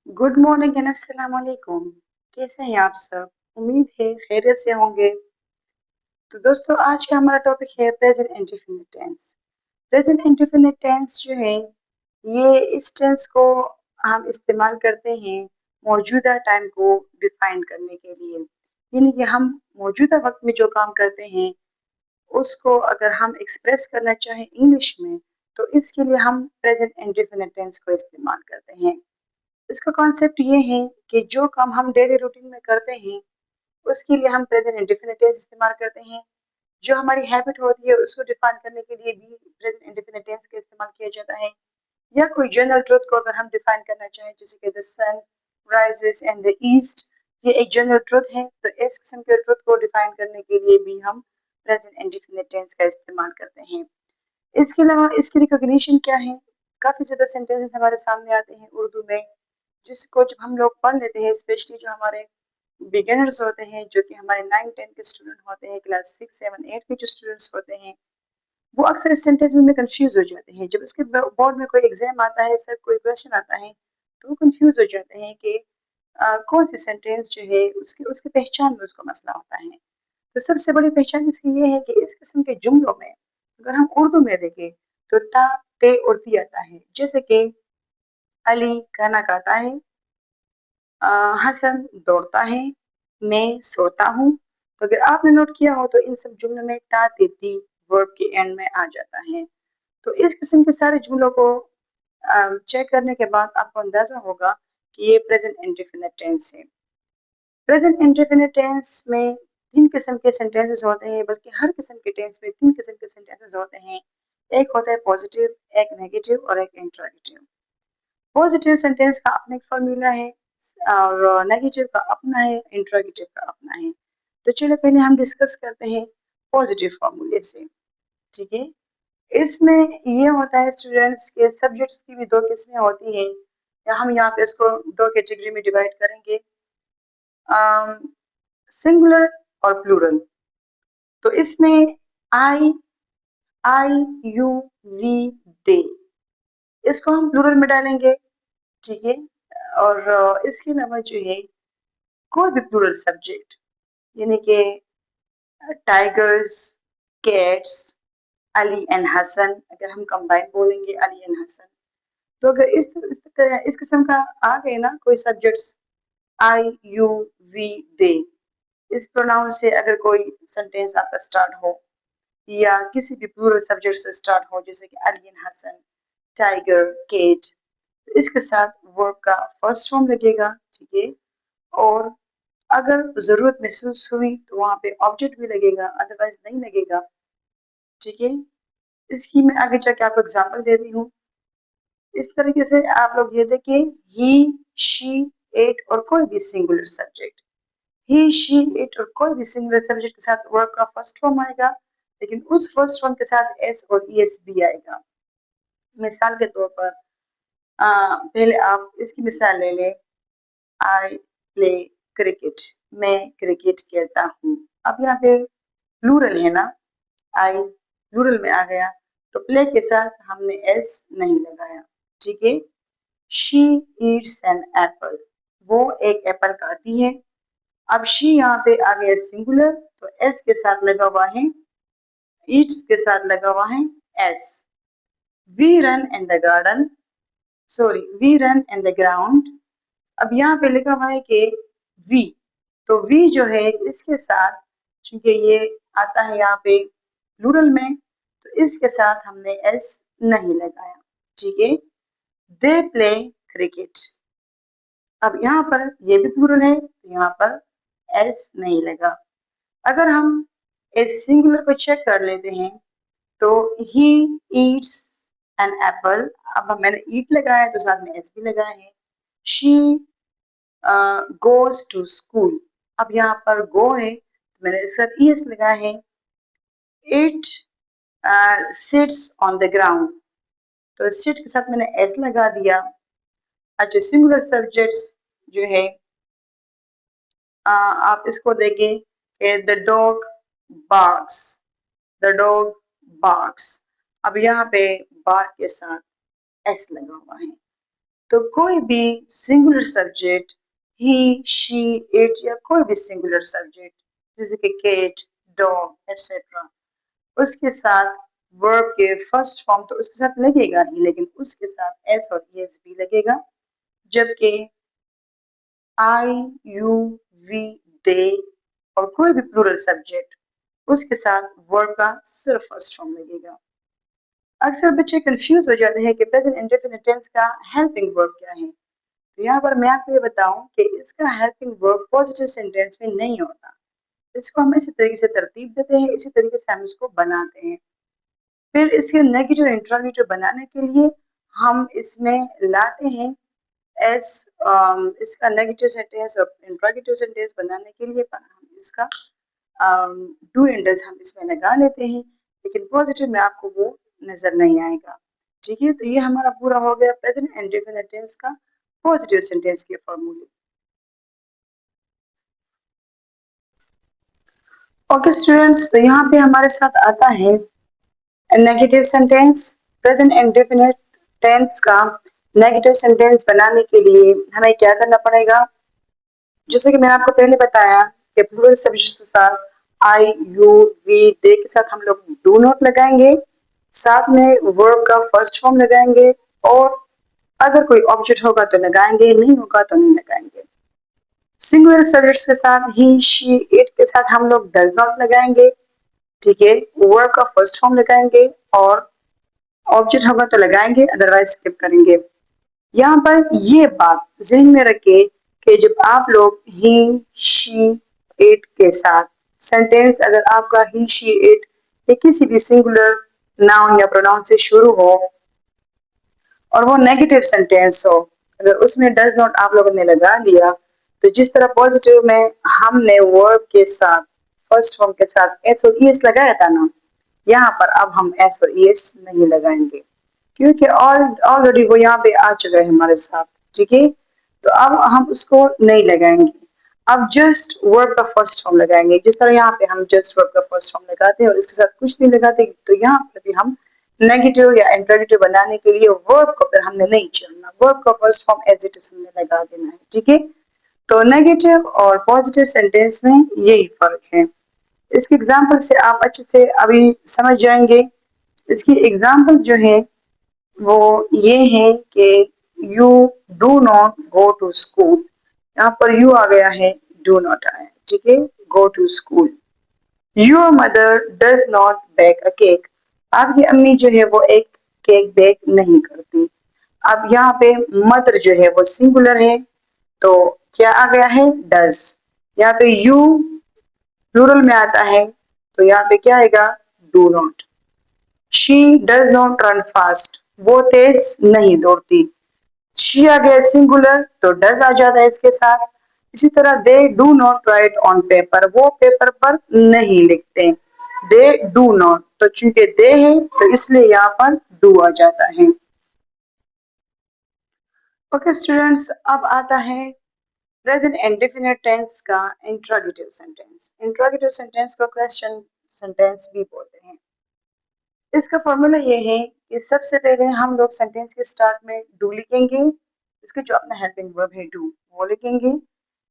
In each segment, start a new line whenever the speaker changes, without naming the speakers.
Good morning and अस्सलाम वालेकुम। कैसे हैं आप सब? उम्मीद है खैरियत से होंगे। तो दोस्तों, आज का हमारा टॉपिक है present indefinite tense. Present indefinite tense जो है, ये इस टेंस को हम इस्तेमाल करते हैं मौजूदा टाइम को डिफाइन करने के लिए। यानी कि हम मौजूदा वक्त में जो काम करते हैं उसको अगर हम एक्सप्रेस करना चाहें इंग्लिश में, तो इसके लिए हम प्रेजेंट इंडेफिनिट टेंस को इस्तेमाल करते हैं। इसका कॉन्सेप्ट ये है कि जो काम हम डेली रूटीन में करते हैं उसके लिए हम प्रेजेंट इंडेफिनिट टेंस इस्तेमाल करते हैं। जो हमारी हैबिट होती है उसको डिफाइन करने के लिए भी प्रेजेंट इंडेफिनिट टेंस का इस्तेमाल किया जाता है। या कोई जनरल ट्रुथ को अगर हम डिफाइन करना चाहें, जैसे कि the sun rises in the east, ये एक जनरल ट्रुथ है, तो इस किस्म के ट्रुथ को डिफाइन करने के लिए भी हम प्रेजेंट इंडेफिनिट टेंस का इस्तेमाल करते हैं। इसके अलावा इसकी रिकॉग्निशन क्या है? काफी ज्यादा सेंटेंसेस हमारे सामने आते हैं उर्दू में, जिसको जब हम लोग पढ़ लेते हैं, स्पेशली जो हमारे बिगिनर्स होते हैं, जो कि हमारे 9 10 के स्टूडेंट होते हैं, क्लास 6 7 8 के जो स्टूडेंट्स होते हैं, वो अक्सर इस सेंटेंसेस में कंफ्यूज हो जाते हैं। जब उसके बोर्ड में कोई एग्जाम आता है, सर कोई क्वेश्चन आता है, तो वो कंफ्यूज हो जाते हैं कि कौन सी सेंटेंस जो है उसकी उसकी पहचान में उसको मसला होता है। तो सबसे बड़ी पहचान इसकी ये है कि इस किस्म के जुमलों में अगर हम उर्दू में देखें तो ता ते और ती आता है। जैसे कि अली खाना खाता है, हसन दौड़ता है, मैं सोता हूँ। तो अगर आपने नोट किया हो तो इन सब जुमलों में ता तेती वर्ब के एंड में आ जाता है। तो इस किस्म के सारे जुमलों को चेक करने के बाद आपको अंदाजा होगा कि ये प्रेजेंट इंडेफिनिट टेंस है। प्रेजेंट इंडेफिनिट टेंस में तीन किस्म के सेंटेंसेस होते हैं, बल्कि हर किस्म के टेंस में तीन किस्म के सेंटेंसेस होते हैं। एक होता है पॉजिटिव, एक नेगेटिव और एक इंट्रोगेटिव। पॉजिटिव सेंटेंस का अपना एक फॉर्मूला है और नेगेटिव का अपना है, इंट्रोगेटिव का अपना है। तो चलो पहले हम डिस्कस करते हैं पॉजिटिव फॉर्मूले से। ठीक है, इसमें ये होता है स्टूडेंट्स के सब्जेक्ट्स की भी दो किस्में होती हैं, या हम यहाँ पे इसको दो कैटेगरी में डिवाइड करेंगे, सिंगुलर और प्लूरल। तो इसमें आई आई यू वी दे, इसको हम प्लूरल में डालेंगे। ठीक है, और इसके अलावा जो है कोई भी प्लूरल सब्जेक्ट, यानी कि tigers, cats, Ali and Hasan, अगर हम कंबाइन बोलेंगे अली एंड हसन, तो अगर इस किस्म का आ गए ना कोई सब्जेक्ट्स, आई यू वी दे, इस प्रोनाउन से अगर कोई सेंटेंस आपका स्टार्ट हो या किसी भी प्लूरल सब्जेक्ट से स्टार्ट हो, जैसे कि Ali and Hasan, tiger, cat, तो इसके साथ वर्ब का फर्स्ट फॉर्म लगेगा। ठीक है, और अगर जरूरत महसूस हुई तो वहां पे ऑब्जेक्ट भी लगेगा, अदरवाइज नहीं लगेगा। ठीक है, इसकी मैं आगे जाके आपको एग्जांपल दे रही हूँ। इस तरीके से आप लोग ये देखिए, ही, शी, इट और कोई भी singular subject, he she it और कोई भी सिंगुलर सब्जेक्ट के साथ वर्ब का फर्स्ट फॉर्म आएगा, लेकिन उस फर्स्ट फॉर्म के साथ एस और ईएस भी आएगा। मिसाल के तौर पर पहले आप इसकी मिसाल ले लें, आई प्ले क्रिकेट, मैं क्रिकेट खेलता हूँ। अब यहाँ पे प्लूरल है ना, आई प्लूरल में आ गया, तो प्ले के साथ हमने एस नहीं लगाया। ठीक है, शी ईट्स एन एप्पल, वो एक एप्पल खाती है। अब शी यहाँ पे आ गया सिंगुलर, तो एस के साथ लगा हुआ है, ईट्स के साथ लगा हुआ है S. We run in the garden, sorry we run in the ground. अब यहाँ पे लिखा हुआ है कि वी, तो वी जो है इसके साथ, चूंकि ये आता है यहाँ पे प्लूरल में, तो इसके साथ हमने एस नहीं लगाया। ठीक है, दे प्ले क्रिकेट, अब यहाँ पर ये भी प्लूरल है तो यहाँ पर एस नहीं लगा। अगर हम इस सिंगुलर को चेक कर लेते हैं, तो ही ईट्स एन एप्पल, अब मैंने ईट लगाया है तो साथ में एस भी लगाया है। शी गोज टू स्कूल, अब यहाँ पर गो है तो मैंने इसका ईएस लगाया है। It sits on the ground, तो सिट के साथ मैंने एस लगा दिया। अच्छा, सिंगुलर सब्जेक्ट्स जो है, आप इसको देखें कि the dog barks, the dog barks, अब यहाँ पे बार्क के साथ एस लगा हुआ है। तो कोई भी singular subject, he, she, it या कोई भी सिंगुलर सब्जेक्ट जैसे कि केट, डॉग एटसेट्रा, उसके साथ वर्ब के फर्स्ट फॉर्म तो उसके साथ लगेगा ही, लेकिन उसके साथ एस और एस भी लगेगा। जबकि आई, यू, वी, दे और कोई भी प्लूरल सब्जेक्ट उसके साथ वर्ब का सिर्फ फर्स्ट फॉर्म लगेगा। अक्सर बच्चे कंफ्यूज हो जाते हैं कि प्रेजेंट इंडेफिनिट टेंस का हेल्पिंग वर्ब क्या है। तो यहाँ पर मैं आपको ये बताऊं कि इसका हेल्पिंग वर्ब पॉजिटिव सेंटेंस में नहीं होता। इसको हम इसी तरीके से तरतीब देते हैं, इसी तरीके से हम इसको बनाते हैं। फिर इसके नेगेटिव इंट्रोगेटिव बनाने के लिए हम इसमें लाते हैं एस, इसका नेगेटिव सेंटेंस और इंट्रोगेटिव सेंटेंस बनाने के लिए हम इसका डू एंडर्स हम इसमें लगा लेते हैं, लेकिन पॉजिटिव में आपको वो नजर नहीं आएगा। ठीक है, तो ये हमारा पूरा हो गया प्रेजेंट इंडेफिनिट टेंस का पॉजिटिव सेंटेंस के फॉर्मूले। ओके स्टूडेंट्स, तो यहाँ पे हमारे साथ आता है negative sentence. Present indefinite tense का नेगेटिव सेंटेंस बनाने के लिए हमें क्या करना पड़ेगा। जैसे कि मैंने आपको पहले बताया कि प्लूरल सब्जेक्ट्स के साथ आई, यू, वी, दे के साथ हम लोग डू नॉट लगाएंगे, साथ में वर्ब का फर्स्ट फॉर्म लगाएंगे, और अगर कोई ऑब्जेक्ट होगा तो लगाएंगे, नहीं होगा तो नहीं लगाएंगे। सिंगुलर सब्जेक्ट्स के साथ ही, शी, इट के साथ हम लोग डज नॉट लगाएंगे। ठीक है, वर्ब का फर्स्ट फॉर्म लगाएंगे और ऑब्जेक्ट होगा तो लगाएंगे, अदरवाइज स्किप करेंगे। यहाँ पर ये बात ज़हन में रखें कि जब आप लोग ही, शी, इट के साथ सेंटेंस, अगर आपका ही, शी, इट या किसी भी सिंगुलर नाउन या प्रोनाउन से शुरू हो और वो नेगेटिव सेंटेंस हो, अगर उसमें डज नॉट आप लोगों ने लगा लिया, तो जिस तरह पॉजिटिव में हमने वर्ब के साथ फर्स्ट फॉर्म के साथ एस और ई एस लगाया था ना, यहाँ पर अब हम एस और ई एस नहीं लगाएंगे, क्योंकि ऑलरेडी वो यहाँ पे आ चुका है हमारे साथ। ठीक है, तो अब हम उसको नहीं लगाएंगे, अब जस्ट वर्ब का फर्स्ट फॉर्म लगाएंगे। जिस तरह यहाँ पे हम जस्ट वर्ब का फर्स्ट फॉर्म लगाते हैं और इसके साथ कुछ नहीं लगाते, तो यहाँ पर भी हम नेगेटिव या इंटरोगेटिव बनाने के लिए वर्ब को फिर हमने नहीं चुनना, वर्ब का first form as it is हमने लगा देना है। ठीक है, तो नेगेटिव और पॉजिटिव सेंटेंस में यही फर्क है। इसके एग्जाम्पल से आप अच्छे से अभी समझ जाएंगे। इसकी एग्जाम्पल जो है वो ये है कि you do not go to school, यहाँ पर यू आ गया है, डू नॉट आया। ठीक है, go to school. Your mother does not bake a cake, आपकी अम्मी जो है वो एक केक बेक नहीं करती। अब यहाँ पे मदर जो है वो सिंगुलर है, तो क्या आ गया है, डज। यहाँ पे यू प्लूरल में आता है, तो यहाँ पे क्या आएगा, do not. She does not run fast, वो तेज नहीं दौड़ती। शी आ गया सिंगुलर, तो डज आ जाता है इसके साथ। इसी तरह they do not right on paper, वो पेपर पर नहीं लिखते। दे डू नॉट, तो चूंकि दे है तो इसलिए यहाँ पर डू आ जाता है। ओके स्टूडेंट्स, अब आता है प्रेजेंट इंडेफिनिट टेंस का इंट्रोगेटिव सेंटेंस। इंट्रोगेटिव सेंटेंस को क्वेश्चन सेंटेंस भी बोलते हैं। इसका फॉर्मूला ये है कि सबसे पहले हम लोग सेंटेंस के स्टार्ट में डू लिखेंगे, इसके जो अपना हेल्पिंग वर्ब है डू वो लिखेंगे।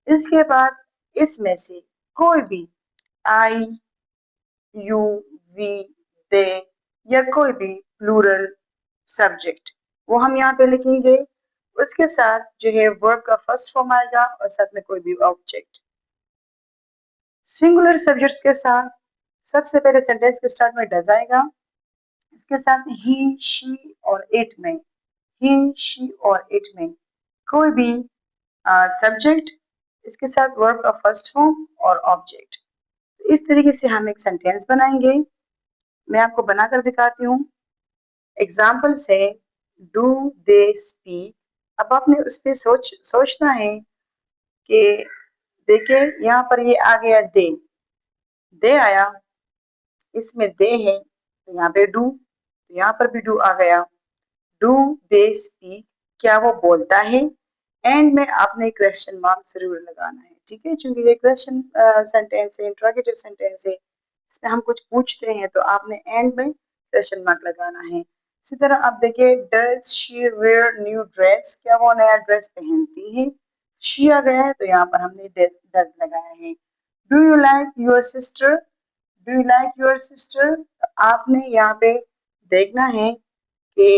इसके बाद इसमें से कोई भी आई, यू, वी, दे या कोई भी प्लूरल सब्जेक्ट वो हम यहाँ पे लिखेंगे। उसके साथ जो है वर्ब का फर्स्ट फॉर्म आएगा और साथ में कोई भी ऑब्जेक्ट। सिंगुलर सब्जेक्ट्स के साथ सबसे पहले सेंटेंस के स्टार्ट में डज आएगा, इसके साथ ही, शी और इट में, ही, शी और इट में कोई भी सब्जेक्ट, इसके साथ वर्ब का फर्स्ट फॉर्म और ऑब्जेक्ट। इस तरीके से हम एक सेंटेंस बनाएंगे। मैं आपको बनाकर दिखाती हूँ एग्जाम्पल से। डू दे स्पीक, अब आपने उस पर सोचना है कि देखिए यहाँ पर ये आ गया दे आया, इसमें दे है तो यहाँ पे डू, तो यहाँ पर भी डू आ गया। डू दे स्पीक, क्या वो बोलता है। एंड में आपने क्वेश्चन मार्क जरूर लगाना है। ठीक है, क्योंकि ये क्वेश्चन सेंटेंस है, इंट्रोगेटिव सेंटेंस है, इसमें हम कुछ पूछते हैं तो आपने एंड में क्वेश्चन मार्क लगाना है। इसी तरह आप देखिए does she where new dress, क्या वो नया ड्रेस पहनती है। शी आ गया है तो यहाँ पर हमने डज लगाया है। Do you like your sister, do you like your sister, आपने यहाँ पे देखना है कि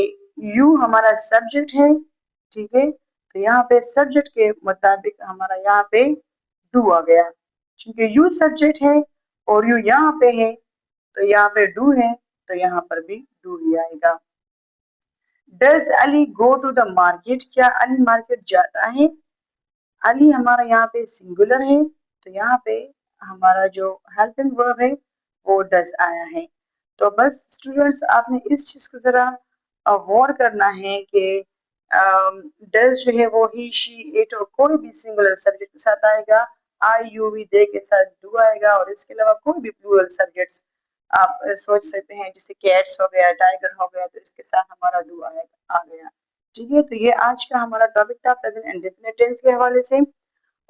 यू हमारा सब्जेक्ट है, ठीक है, तो यहाँ पे सब्जेक्ट के मुताबिक हमारा यहाँ पे डू आ गया, क्योंकि यू सब्जेक्ट है और यू यहाँ पे है तो यहाँ पे डू है तो यहाँ पर भी डू ही आएगा। Does Ali go to the market, क्या अली मार्केट जाता है। अली हमारा यहाँ पे सिंगुलर है तो यहाँ पे हमारा जो हेल्पिंग वर्ब है वो डज आया है। तो बस स्टूडेंट्स आपने इस चीज को जरा गौर करना है कि डज जो है वो ही शी इट और कोई भी सिंगुलर सब्जेक्ट के साथ आएगा, आई यू वी दे के साथ डू आएगा, और इसके अलावा कोई भी प्लूरल सब्जेक्ट्स आप सोच सकते हैं, जैसे कैट्स हो गया, टाइगर हो गया, तो इसके साथ हमारा डू आएगा आ गया। ठीक है, तो ये आज का हमारा टॉपिक था प्रेजेंट इंडेफिनिट टेंस के हवाले से,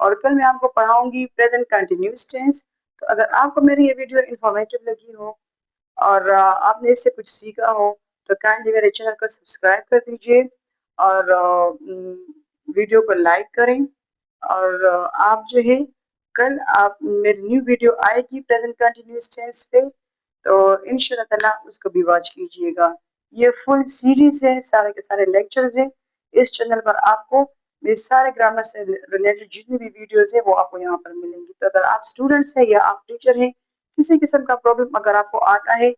और कल मैं आपको पढ़ाऊंगी प्रेजेंट कंटिन्यूस टेंस। तो अगर आपको मेरी ये वीडियो इंफॉर्मेटिव लगी हो और आपने इससे कुछ सीखा हो तो काइंडली मेरे चैनल को सब्सक्राइब कर दीजिए और वीडियो को लाइक करें। और आप जो है कल आप मेरी न्यू वीडियो आएगी प्रेजेंट कंटिन्यूस टेंस पे, तो इंशाल्लाह ताला उसको भी वॉच कीजिएगा। ये फुल सीरीज है, सारे के सारे लेक्चर्स हैं इस चैनल पर, आपको मेरे सारे ग्रामर से रिलेटेड जितनी भी वीडियोस है वो आपको यहाँ पर मिलेंगी। तो अगर आप स्टूडेंट्स हैं या आप टीचर हैं, किसी किस्म का प्रॉब्लम अगर आपको आता है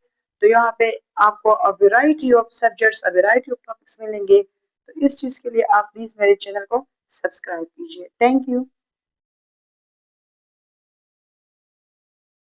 तो यहाँ पे आपको a variety of subjects, a variety of topics मिलेंगे। तो इस चीज के लिए आप प्लीज मेरे चैनल को सब्सक्राइब कीजिए। Thank you.